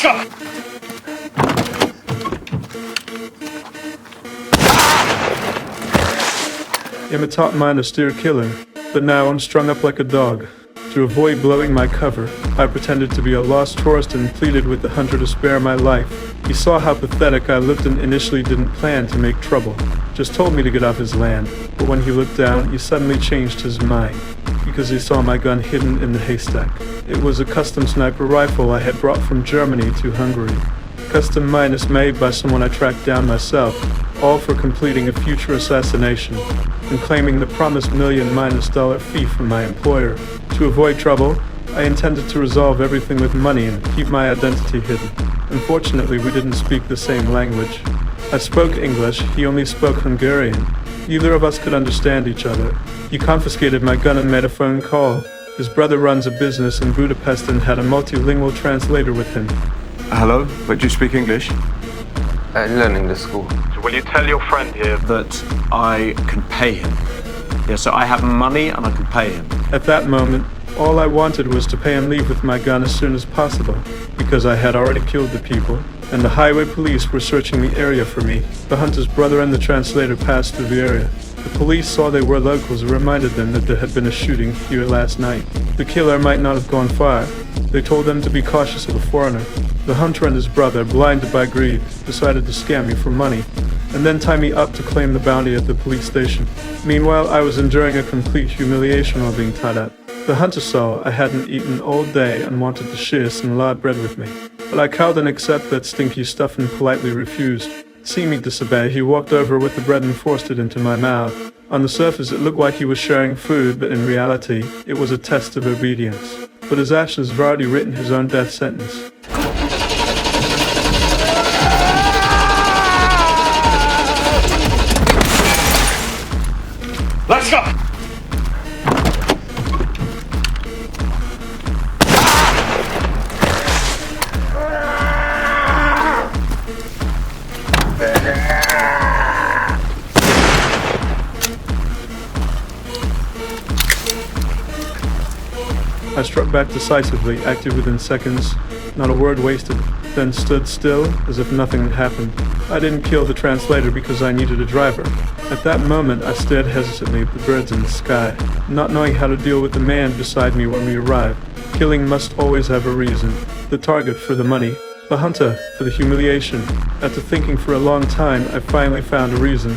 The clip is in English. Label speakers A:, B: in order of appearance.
A: Let's go!
B: I'm a top minor killer, but now I'm strung up like a dog. To avoid blowing my cover, I pretended to be a lost tourist and pleaded with the hunter to spare my life. He saw how pathetic I looked and initially didn't plan to make trouble, just told me to get off his land. But when he looked down, he suddenly changed his mind, because he saw my gun hidden in the haystack. It was a custom sniper rifle I had brought from Germany to Hungary. Custom minus made by someone I tracked down myself, all for completing a future assassination and claiming the promised $1 million fee from my employer. To avoid trouble, I intended to resolve everything with money and keep my identity hidden. Unfortunately, we didn't speak the same language. I spoke English, he only spoke Hungarian. Neither of us could understand each other. He confiscated my gun and made a phone call. His brother runs a business in Budapest and had a multilingual translator with him.
C: Hello, but do you speak English?
D: Learning the school.
A: So will you tell your friend here
C: That I can pay him. Yeah, so I have money and I can pay him.
B: At that moment, all I wanted was to pay and leave with my gun as soon as possible, because I had already killed the people, and the highway police were searching the area for me. The hunter's brother and the translator passed through the area. The police saw they were locals and reminded them that there had been a shooting here last night. The killer might not have gone far. They told them to be cautious of a foreigner. The hunter and his brother, blinded by greed, decided to scam me for money, and then tie me up to claim the bounty at the police station. Meanwhile, I was enduring a complete humiliation while being tied up. The hunter saw I hadn't eaten all day and wanted to share some lard bread with me, but I cowed and accepted that stinky stuff and politely refused. Seeing me disobey, he walked over with the bread and forced it into my mouth. On the surface, it looked like he was sharing food, but in reality, it was a test of obedience. But his actions have already written his own death sentence.
A: Let's go!
B: I struck back decisively, acted within seconds, not a word wasted, then stood still as if nothing had happened. I didn't kill the translator because I needed a driver. At that moment, I stared hesitantly at the birds in the sky, not knowing how to deal with the man beside me when we arrived. Killing must always have a reason. The target for the money, the hunter for the humiliation. After thinking for a long time, I finally found a reason.